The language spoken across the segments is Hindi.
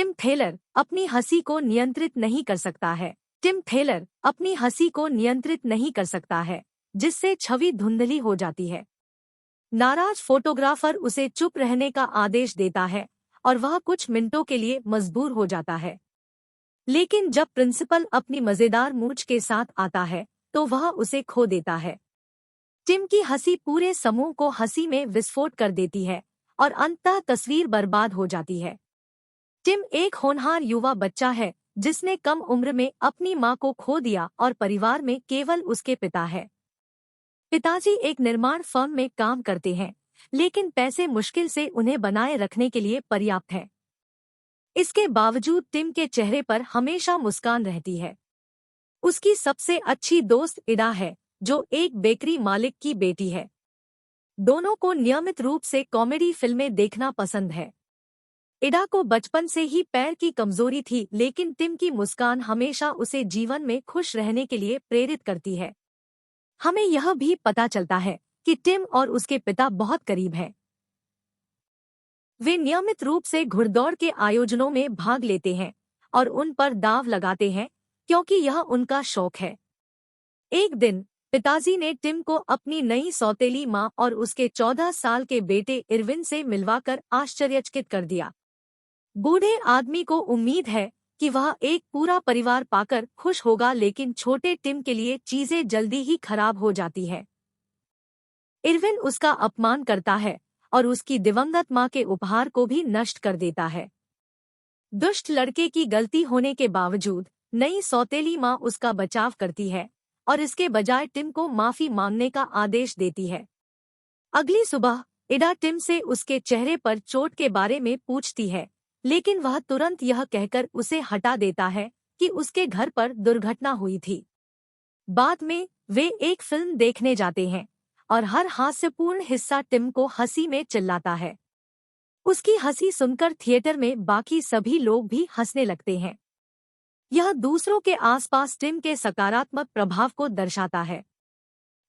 टिम थेलर अपनी हंसी को नियंत्रित नहीं कर सकता है। टिम थेलर अपनी हंसी को नियंत्रित नहीं कर सकता है, जिससे छवि धुंधली हो जाती है। नाराज फोटोग्राफर उसे चुप रहने का आदेश देता है और वह कुछ मिनटों के लिए मजबूर हो जाता है। लेकिन जब प्रिंसिपल अपनी मजेदार मूंछ के साथ आता है तो वह उसे खो देता है। टिम की हंसी पूरे समूह को हंसी में विस्फोट कर देती है और अंततः तस्वीर बर्बाद हो जाती है। टिम एक होनहार युवा बच्चा है जिसने कम उम्र में अपनी मां को खो दिया और परिवार में केवल उसके पिता है। पिताजी एक निर्माण फर्म में काम करते हैं, लेकिन पैसे मुश्किल से उन्हें बनाए रखने के लिए पर्याप्त हैं। इसके बावजूद टिम के चेहरे पर हमेशा मुस्कान रहती है। उसकी सबसे अच्छी दोस्त इडा है, जो एक बेकरी मालिक की बेटी है। दोनों को नियमित रूप से कॉमेडी फिल्में देखना पसंद है। इडा को बचपन से ही पैर की कमजोरी थी, लेकिन टिम की मुस्कान हमेशा उसे जीवन में खुश रहने के लिए प्रेरित करती है। हमें यह भी पता चलता है कि टिम और उसके पिता बहुत करीब हैं। वे नियमित रूप से घुड़दौड़ के आयोजनों में भाग लेते हैं और उन पर दांव लगाते हैं, क्योंकि यह उनका शौक है। एक दिन पिताजी ने टिम को अपनी नई सौतेली मां और उसके 14 साल के बेटे इरविन से मिलवाकर आश्चर्यचकित कर दिया। बूढ़े आदमी को उम्मीद है कि वह एक पूरा परिवार पाकर खुश होगा, लेकिन छोटे टिम के लिए चीजें जल्दी ही खराब हो जाती है। इरविन उसका अपमान करता है और उसकी दिवंगत मां के उपहार को भी नष्ट कर देता है। दुष्ट लड़के की गलती होने के बावजूद नई सौतेली मां उसका बचाव करती है और इसके बजाय टिम को माफी मांगने का आदेश देती है। अगली सुबह इडा टिम से उसके चेहरे पर चोट के बारे में पूछती है, लेकिन वह तुरंत यह कहकर उसे हटा देता है कि उसके घर पर दुर्घटना हुई थी। बाद में वे एक फिल्म देखने जाते हैं और हर हास्यपूर्ण हिस्सा टिम को हंसी में चिल्लाता है। उसकी हंसी सुनकर थिएटर में बाकी सभी लोग भी हंसने लगते हैं। यह दूसरों के आसपास टिम के सकारात्मक प्रभाव को दर्शाता है।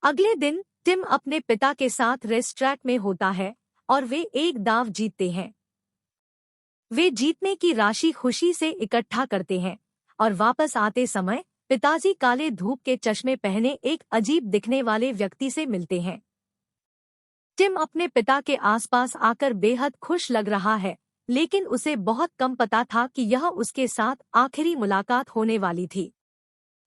अगले दिन टिम अपने पिता के साथ रेसट्रैक में होता है और वे एक दाव जीतते हैं। वे जीतने की राशि खुशी से इकट्ठा करते हैं और वापस आते समय पिताजी काले धूप के चश्मे पहने एक अजीब दिखने वाले व्यक्ति से मिलते हैं। टिम अपने पिता के आसपास आकर बेहद खुश लग रहा है, लेकिन उसे बहुत कम पता था कि यह उसके साथ आखिरी मुलाकात होने वाली थी।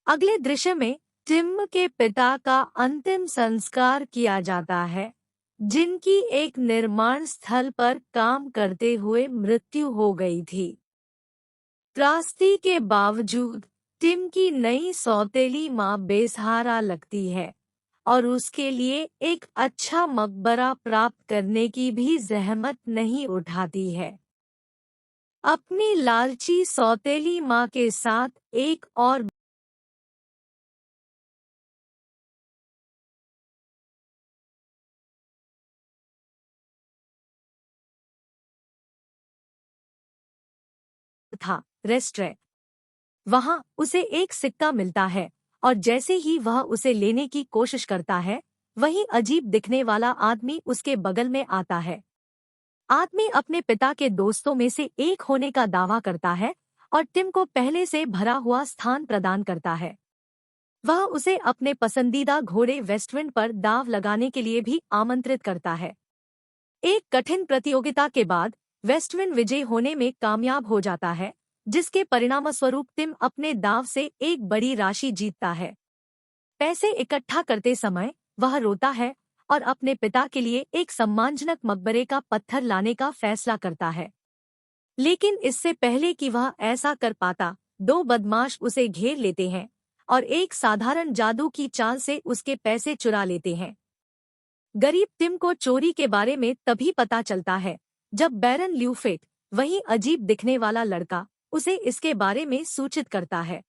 अगले दृश्य में टिम के पिता का अंतिम संस्कार किया जाता है, जिनकी एक निर्माण स्थल पर काम करते हुए मृत्यु हो गई थी। त्रासदी के बावजूद टिम की नई सौतेली मां बेसहारा लगती है और उसके लिए एक अच्छा मकबरा प्राप्त करने की भी जहमत नहीं उठाती है। अपनी लालची सौतेली मां के साथ एक और था रेस्ट्रे। वहां उसे एक सिक्का मिलता है और जैसे ही वह उसे लेने की कोशिश करता है, वही अजीब दिखने वाला आदमी उसके बगल में आता है। आदमी अपने पिता के दोस्तों में से एक होने का दावा करता है और टिम को पहले से भरा हुआ स्थान प्रदान करता है। वह उसे अपने पसंदीदा घोड़े वेस्टविंड पर दाव लगाने के लिए भी आमंत्रित करता है। एक कठिन प्रतियोगिता के बाद वेस्टविंड विजयी होने में कामयाब हो जाता है, जिसके परिणामस्वरूप टिम अपने दाव से एक बड़ी राशि जीतता है। पैसे इकट्ठा करते समय वह रोता है और अपने पिता के लिए एक सम्मानजनक मकबरे का पत्थर लाने का फैसला करता है। लेकिन इससे पहले कि वह ऐसा कर पाता, दो बदमाश उसे घेर लेते हैं और एक साधारण जादू की चाल से उसके पैसे चुरा लेते हैं। गरीब टिम को चोरी के बारे में तभी पता चलता है जब बैरन ल्यूफेट, वही अजीब दिखने वाला लड़का, उसे इसके बारे में सूचित करता है।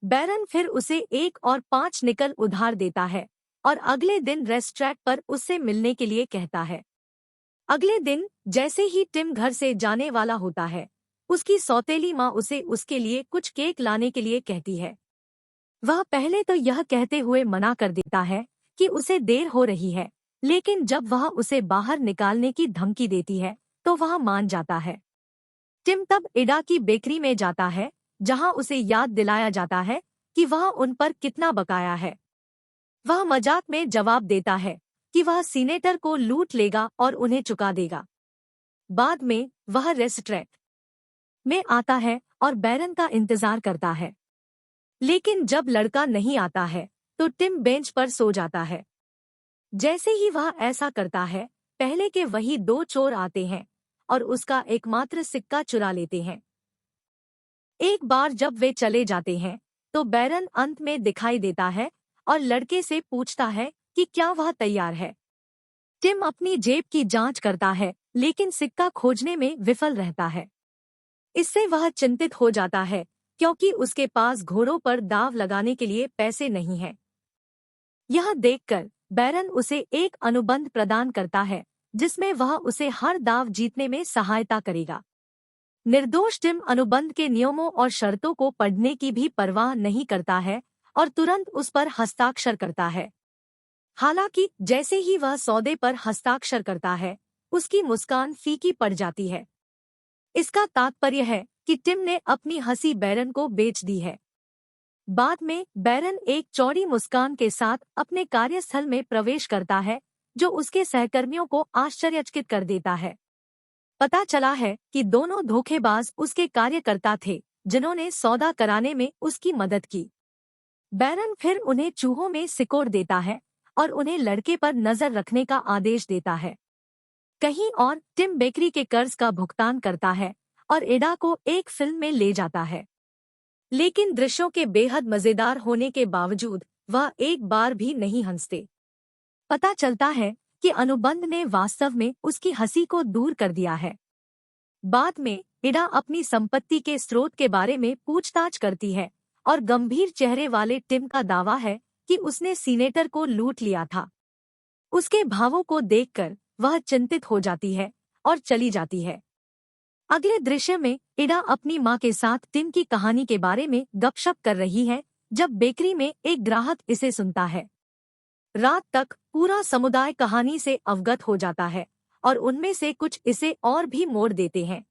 बैरन फिर उसे 1 और 5 निकल उधार देता है और अगले दिन रेस्ट्रैक पर उससे मिलने के लिए कहता है। अगले दिन जैसे ही टिम घर से जाने वाला होता है, उसकी सौतेली मां उसे उसके लिए कुछ केक लाने के लिए कहती है। वह पहले तो यह कहते हुए मना कर देता है कि उसे देर हो रही है, लेकिन जब वह उसे बाहर निकालने की धमकी देती है तो वह मान जाता है। टिम तब एडा की बेकरी में जाता है, जहां उसे याद दिलाया जाता है कि वह उन पर कितना बकाया है। वह मजाक में जवाब देता है कि वह सीनेटर को लूट लेगा और उन्हें चुका देगा। बाद में वह रेस्टोरेंट में आता है और बैरन का इंतजार करता है, लेकिन जब लड़का नहीं आता है तो टिम बेंच पर सो जाता है। जैसे ही वह ऐसा करता है, पहले के वही दो चोर आते हैं और उसका एकमात्र सिक्का चुरा लेते हैं। एक बार जब वे चले जाते हैं तो बैरन अंत में दिखाई देता है और लड़के से पूछता है कि क्या वह तैयार है। टिम अपनी जेब की जांच करता है, लेकिन सिक्का खोजने में विफल रहता है। इससे वह चिंतित हो जाता है, क्योंकि उसके पास घोड़ों पर दाव लगाने के लिए पैसे नहीं हैं। यह देखकर बैरन उसे एक अनुबंध प्रदान करता है, जिसमें वह उसे हर दाव जीतने में सहायता करेगा। निर्दोष टिम अनुबंध के नियमों और शर्तों को पढ़ने की भी परवाह नहीं करता है और तुरंत उस पर हस्ताक्षर करता है। हालांकि जैसे ही वह सौदे पर हस्ताक्षर करता है, उसकी मुस्कान फीकी पड़ जाती है। इसका तात्पर्य है कि टिम ने अपनी हंसी बैरन को बेच दी है। बाद में बैरन एक चौड़ी मुस्कान के साथ अपने कार्यस्थल में प्रवेश करता है, जो उसके सहकर्मियों को आश्चर्यचकित कर देता है। पता चला है कि दोनों धोखेबाज उसके कार्यकर्ता थे, जिन्होंने सौदा कराने में उसकी मदद की। बैरन फिर उन्हें चूहों में सिकोड़ देता है और उन्हें लड़के पर नजर रखने का आदेश देता है। कहीं और टिम बेकरी के कर्ज का भुगतान करता है और एडा को एक फिल्म में ले जाता है। लेकिन दृश्यों के बेहद मजेदार होने के बावजूद वह एक बार भी नहीं हंसते। पता चलता है कि अनुबंध ने वास्तव में उसकी हंसी को दूर कर दिया है। बाद में एडा अपनी संपत्ति के स्रोत के बारे में पूछताछ करती है और गंभीर चेहरे वाले टिम का दावा है कि उसने सीनेटर को लूट लिया था। उसके भावों को देखकर वह चिंतित हो जाती है और चली जाती है। अगले दृश्य में एडा अपनी मां के साथ टिम की कहानी के बारे में गपशप कर रही है, जब बेकरी में एक ग्राहक इसे सुनता है। रात तक पूरा समुदाय कहानी से अवगत हो जाता है और उनमें से कुछ इसे और भी मोड़ देते हैं।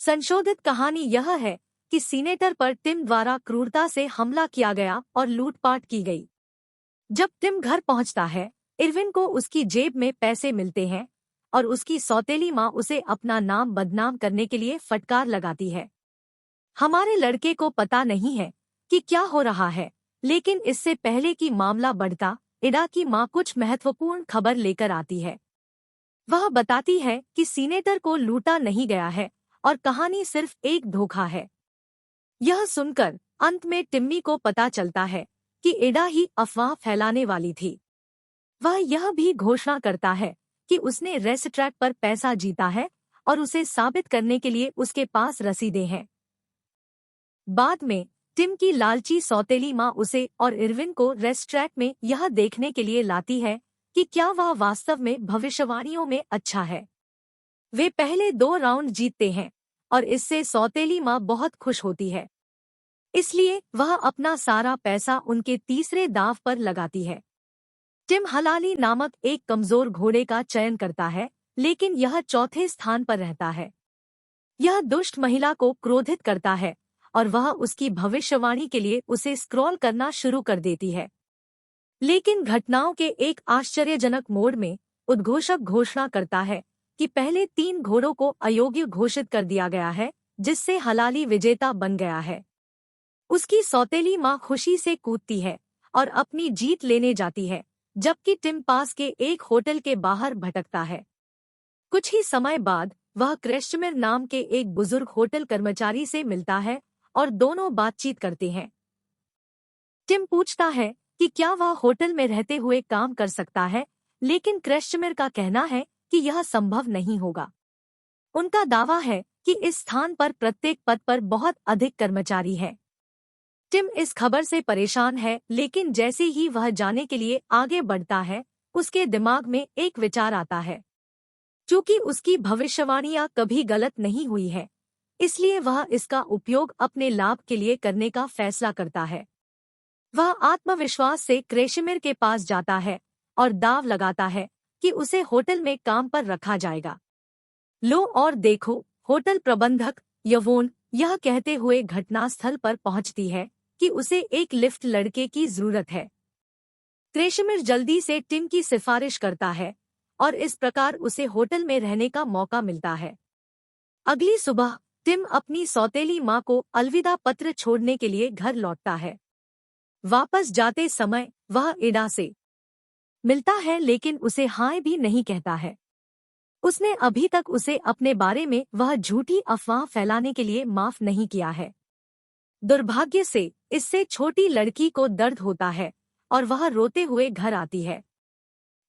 संशोधित कहानी यह है कि सीनेटर पर टिम द्वारा क्रूरता से हमला किया गया और लूटपाट की गई। जब टिम घर पहुंचता है, इरविन को उसकी जेब में पैसे मिलते हैं और उसकी सौतेली माँ उसे अपना नाम बदनाम करने के लिए फटकार लगाती है। हमारे लड़के को पता नहीं है कि क्या हो रहा है, लेकिन इससे पहले कि मामला बढ़ता, एडा की माँ कुछ महत्वपूर्ण खबर लेकर आती है। वह बताती है कि सीनेटर को लूटा नहीं गया है और कहानी सिर्फ एक धोखा है। यह सुनकर अंत में टिम्मी को पता चलता है कि एडा ही अफवाह फैलाने वाली थी। वह यह भी घोषणा करता है कि उसने रेसट्रैक पर पैसा जीता है और उसे साबित करने के लिए उसके पास रसीदें हैं। बाद में टिम की लालची सौतेली माँ उसे और इरविन को रेसट्रैक में यह देखने के लिए लाती है कि क्या वह वास्तव में भविष्यवाणियों में अच्छा है। वे पहले 2 राउंड जीतते हैं और इससे सौतेली माँ बहुत खुश होती है। इसलिए वह अपना सारा पैसा उनके तीसरे दाव पर लगाती है। टिम हलाली नामक एक कमजोर घोड़े का चयन करता है, लेकिन यह चौथे स्थान पर रहता है। यह दुष्ट महिला को क्रोधित करता है और वह उसकी भविष्यवाणी के लिए उसे स्क्रॉल करना शुरू कर देती है। लेकिन घटनाओं के एक आश्चर्यजनक मोड़ में उद्घोषक घोषणा करता है कि पहले 3 घोड़ों को अयोग्य घोषित कर दिया गया है, जिससे हलाली विजेता बन गया है। उसकी सौतेली माँ खुशी से कूदती है और अपनी जीत लेने जाती है, जबकि टिम पास के एक होटल के बाहर भटकता है। कुछ ही समय बाद वह क्रेस्टमिर नाम के एक बुजुर्ग होटल कर्मचारी से मिलता है और दोनों बातचीत करते हैं। टिम पूछता है कि क्या वह होटल में रहते हुए काम कर सकता है, लेकिन क्रेस्टमिर का कहना है कि यह संभव नहीं होगा। उनका दावा है कि इस स्थान पर प्रत्येक पद पर बहुत अधिक कर्मचारी हैं। टिम इस खबर से परेशान है, लेकिन जैसे ही वह जाने के लिए आगे बढ़ता है, उसके दिमाग में एक विचार आता है। चूंकि उसकी भविष्यवाणियां कभी गलत नहीं हुई है, इसलिए वह इसका उपयोग अपने लाभ के लिए करने का फैसला करता है। वह आत्मविश्वास से क्रेशिमिर के पास जाता है और दाव लगाता है कि उसे होटल में काम पर रखा जाएगा। लो और देखो, होटल प्रबंधक यवोन यह कहते हुए घटनास्थल पर पहुंचती है कि उसे एक लिफ्ट लड़के की जरूरत है। क्रेशमिर जल्दी से टिम की सिफारिश करता है और इस प्रकार उसे होटल में रहने का मौका मिलता है। अगली सुबह टिम अपनी सौतेली माँ को अलविदा पत्र छोड़ने के लिए घर लौटता है। वापस जाते समय वह इडा से मिलता है लेकिन उसे हाय भी नहीं कहता है। उसने अभी तक उसे अपने बारे में वह झूठी अफवाह फैलाने के लिए माफ नहीं किया है। दुर्भाग्य से इससे छोटी लड़की को दर्द होता है और वह रोते हुए घर आती है।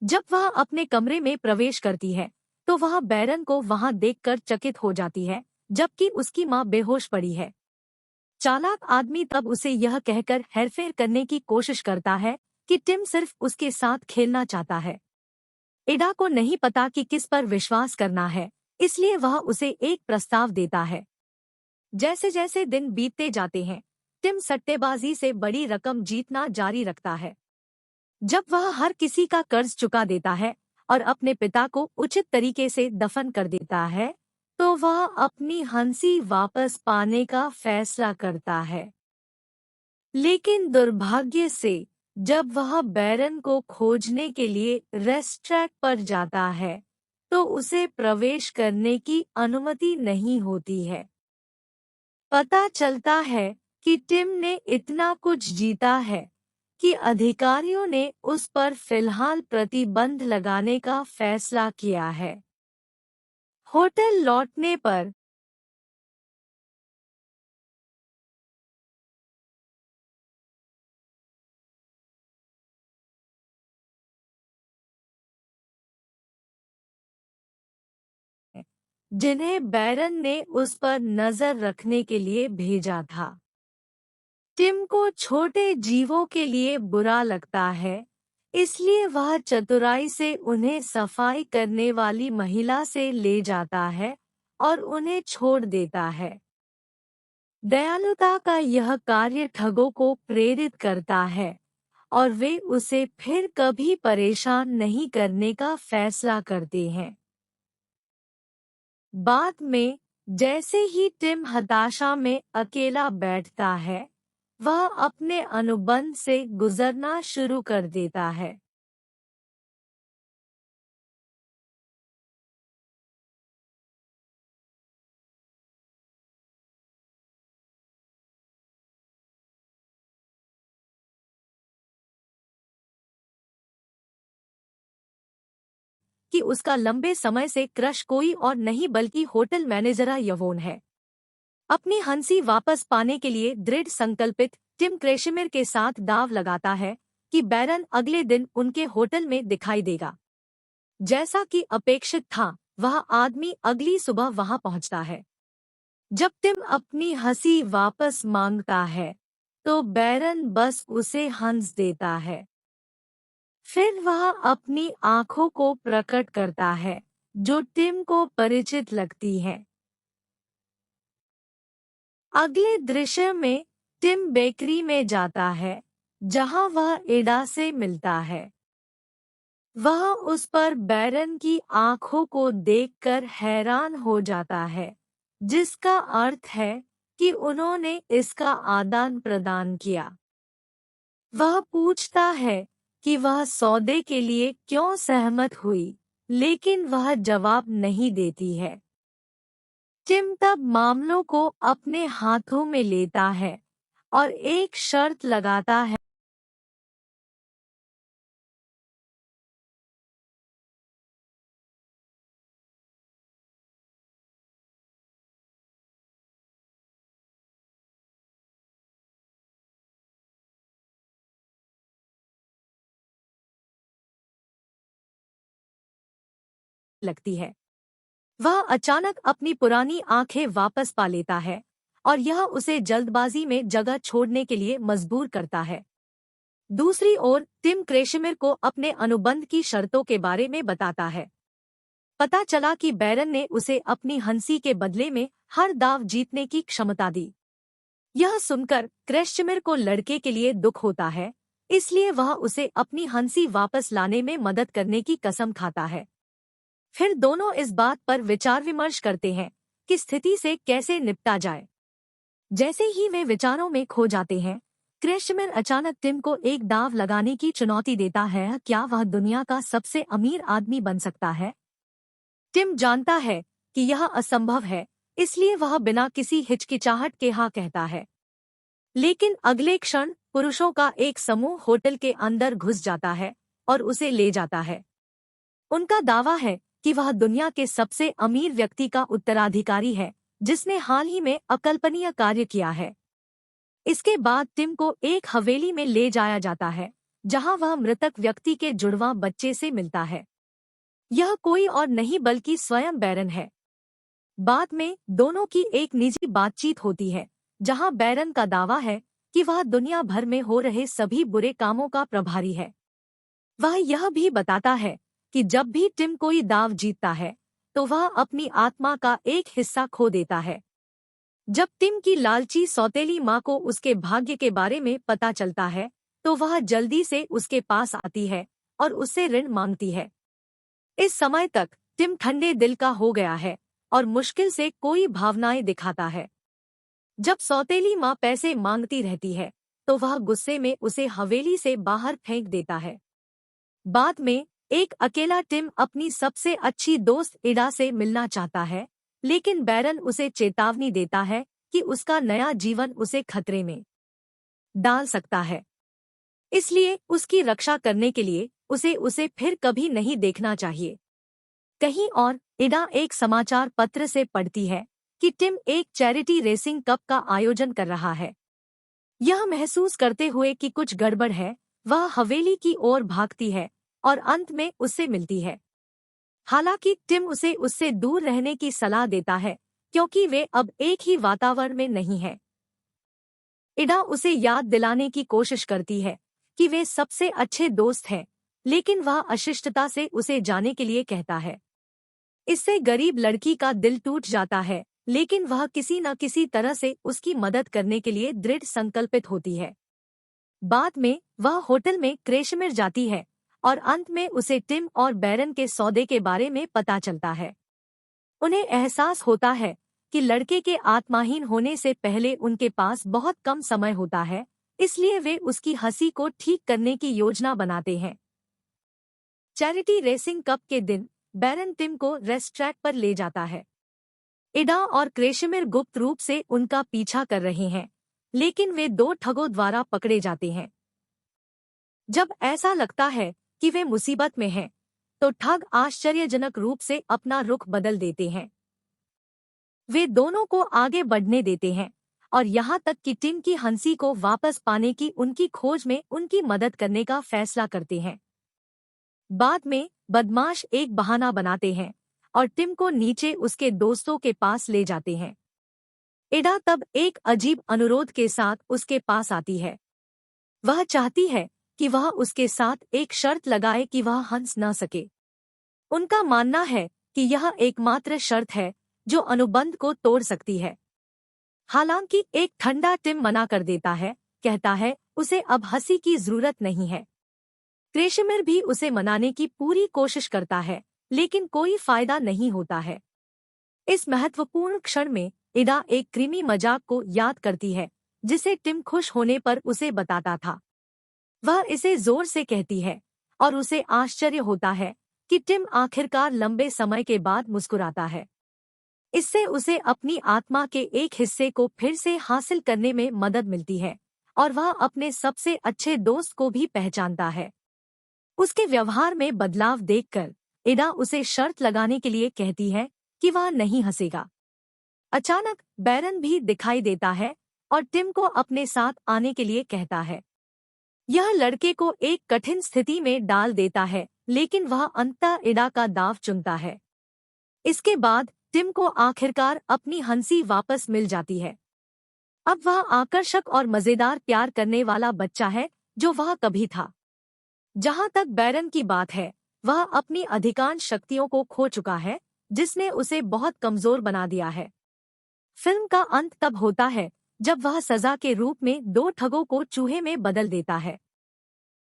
जब वह अपने कमरे में प्रवेश करती है तो वह बैरन को वहां देखकर चकित हो जाती है, जबकि उसकी मां बेहोश पड़ी है। चालाक आदमी तब उसे यह कहकर हेरफेर करने की कोशिश करता है कि टिम सिर्फ उसके साथ खेलना चाहता है। इडा को नहीं पता कि किस पर विश्वास करना है, इसलिए वह उसे एक प्रस्ताव देता है। जैसे जैसे दिन बीतते जाते हैं, टिम सट्टेबाजी से बड़ी रकम जीतना जारी रखता है। जब वह हर किसी का कर्ज चुका देता है और अपने पिता को उचित तरीके से दफन कर देता है, तो वह अपनी हंसी वापस पाने का फैसला करता है। लेकिन दुर्भाग्य से जब वह बैरन को खोजने के लिए रेस्ट्रैक पर जाता है, तो उसे प्रवेश करने की अनुमति नहीं होती है। पता चलता है कि टिम ने इतना कुछ जीता है कि अधिकारियों ने उस पर फिलहाल प्रतिबंध लगाने का फैसला किया है। होटल लौटने पर जिन्हें बैरन ने उस पर नजर रखने के लिए भेजा था। टिम को छोटे जीवों के लिए बुरा लगता है, इसलिए वह चतुराई से उन्हें सफाई करने वाली महिला से ले जाता है और उन्हें छोड़ देता है। दयालुता का यह कार्य ठगों को प्रेरित करता है और वे उसे फिर कभी परेशान नहीं करने का फैसला करते हैं। बाद में जैसे ही टिम हताशा में अकेला बैठता है, वह अपने अनुबंध से गुजरना शुरू कर देता है। कि उसका लंबे समय से क्रश कोई और नहीं बल्कि होटल मैनेजर यवोन है। अपनी हंसी वापस पाने के लिए दृढ़ संकल्पित टिम क्रेशमिर के साथ दाव लगाता है कि बैरन अगले दिन उनके होटल में दिखाई देगा। जैसा कि अपेक्षित था, वह आदमी अगली सुबह वहां पहुंचता है। जब टिम अपनी हंसी वापस मांगता है, तो बैरन बस उसे हंस देता है। फिर वह अपनी आंखों को प्रकट करता है, जो टिम को परिचित लगती है। अगले दृश्य में टिम बेकरी में जाता है, जहां वह इडा से मिलता है। वह उस पर बैरन की आंखों को देखकर हैरान हो जाता है, जिसका अर्थ है कि उन्होंने इसका आदान प्रदान किया। वह पूछता है कि वह सौदे के लिए क्यों सहमत हुई, लेकिन वह जवाब नहीं देती है। टिम तब मामलों को अपने हाथों में लेता है और एक शर्त लगाता है। लगती है। वह अचानक अपनी पुरानी आंखें वापस पा लेता है और यह उसे जल्दबाजी में जगह छोड़ने के लिए मजबूर करता है। दूसरी ओर टिम क्रेशमिर को अपने अनुबंध की शर्तों के बारे में बताता है। पता चला कि बैरन ने उसे अपनी हंसी के बदले में हर दाव जीतने की क्षमता दी। यह सुनकर क्रेशमिर को लड़के के लिए दुख होता है, इसलिए वह उसे अपनी हंसी वापस लाने में मदद करने की कसम खाता है। फिर दोनों इस बात पर विचार विमर्श करते हैं कि स्थिति से कैसे निपटा जाए। जैसे ही वे विचारों में खो जाते हैं, क्रेशमिर अचानक टिम को एक दाव लगाने की चुनौती देता है। क्या वह दुनिया का सबसे अमीर आदमी बन सकता है? टिम जानता है कि यह असंभव है, इसलिए वह बिना किसी हिचकिचाहट के हाँ कहता है। लेकिन अगले क्षण पुरुषों का एक समूह होटल के अंदर घुस जाता है और उसे ले जाता है। उनका दावा है कि वह दुनिया के सबसे अमीर व्यक्ति का उत्तराधिकारी है, जिसने हाल ही में अकल्पनीय कार्य किया है। इसके बाद टिम को एक हवेली में ले जाया जाता है, जहां वह मृतक व्यक्ति के जुड़वां बच्चे से मिलता है। यह कोई और नहीं बल्कि स्वयं बैरन है। बाद में दोनों की एक निजी बातचीत होती है, जहां बैरन का दावा है कि वह दुनिया भर में हो रहे सभी बुरे कामों का प्रभारी है। वह यह भी बताता है कि जब भी टिम कोई दाव जीतता है तो वह अपनी आत्मा का एक हिस्सा खो देता है। जब टिम की लालची सौतेली माँ को उसके भाग्य के बारे में पता चलता है तो वह जल्दी से उसके पास आती है और उससे ऋण मांगती है। इस समय तक टिम ठंडे दिल का हो गया है और मुश्किल से कोई भावनाएं दिखाता है। जब सौतेली माँ पैसे मांगती रहती है तो वह गुस्से में उसे हवेली से बाहर फेंक देता है। बाद में एक अकेला टिम अपनी सबसे अच्छी दोस्त इडा से मिलना चाहता है, लेकिन बैरन उसे चेतावनी देता है कि उसका नया जीवन उसे खतरे में डाल सकता है। इसलिए उसकी रक्षा करने के लिए उसे फिर कभी नहीं देखना चाहिए। कहीं और इडा एक समाचार पत्र से पढ़ती है कि टिम एक चैरिटी रेसिंग कप का आयोजन कर रहा है। यह महसूस करते हुए कि कुछ गड़बड़ है, वह हवेली की ओर भागती है और अंत में उससे मिलती है। हालांकि टिम उसे उससे दूर रहने की सलाह देता है, क्योंकि वे अब एक ही वातावरण में नहीं हैं। इडा उसे याद दिलाने की कोशिश करती है कि वे सबसे अच्छे दोस्त हैं, लेकिन वह अशिष्टता से उसे जाने के लिए कहता है। इससे गरीब लड़की का दिल टूट जाता है, लेकिन वह किसी न किसी तरह से उसकी मदद करने के लिए दृढ़ संकल्पित होती है। बाद में वह होटल में क्रेशमिर जाती है और अंत में उसे टिम और बैरन के सौदे के बारे में पता चलता है। उन्हें एहसास होता है कि लड़के के आत्माहीन होने से पहले उनके पास बहुत कम समय होता है, इसलिए वे उसकी हंसी को ठीक करने की योजना बनाते हैं। चैरिटी रेसिंग कप के दिन बैरन टिम को रेस ट्रैक पर ले जाता है। इडा और क्रेशमिर गुप्त रूप से उनका पीछा कर रहे हैं, लेकिन वे दो ठगों द्वारा पकड़े जाते हैं। जब ऐसा लगता है कि वे मुसीबत में हैं, तो ठग आश्चर्यजनक रूप से अपना रुख बदल देते हैं। वे दोनों को आगे बढ़ने देते हैं और यहाँ तक कि टिम की हंसी को वापस पाने की उनकी खोज में उनकी मदद करने का फैसला करते हैं। बाद में बदमाश एक बहाना बनाते हैं और टिम को नीचे उसके दोस्तों के पास ले जाते हैं। इडा तब एक अजीब अनुरोध के साथ उसके पास आती है। वह चाहती है कि वह उसके साथ एक शर्त लगाए कि वह हंस न सके। उनका मानना है कि यह एकमात्र शर्त है जो अनुबंध को तोड़ सकती है। हालांकि एक ठंडा टिम मना कर देता है, कहता है उसे अब हंसी की जरूरत नहीं है। क्रेशमिर भी उसे मनाने की पूरी कोशिश करता है, लेकिन कोई फायदा नहीं होता है। इस महत्वपूर्ण क्षण में इडा एक कृमि मजाक को याद करती है, जिसे टिम खुश होने पर उसे बताता था। वह इसे जोर से कहती है और उसे आश्चर्य होता है कि टिम आखिरकार लंबे समय के बाद मुस्कुराता है। इससे उसे अपनी आत्मा के एक हिस्से को फिर से हासिल करने में मदद मिलती है और वह अपने सबसे अच्छे दोस्त को भी पहचानता है। उसके व्यवहार में बदलाव देखकर इडा उसे शर्त लगाने के लिए कहती है कि वह नहीं हंसेगा। अचानक बैरन भी दिखाई देता है और टिम को अपने साथ आने के लिए कहता है। यह लड़के को एक कठिन स्थिति में डाल देता है, लेकिन वह अंततः इडा का दाव चुनता है। इसके बाद टिम को आखिरकार अपनी हंसी वापस मिल जाती है। अब वह आकर्षक और मजेदार प्यार करने वाला बच्चा है जो वह कभी था। जहां तक बैरन की बात है, वह अपनी अधिकांश शक्तियों को खो चुका है, जिसने उसे बहुत कमजोर बना दिया है। फिल्म का अंत तब होता है जब वह सजा के रूप में दो ठगों को चूहे में बदल देता है।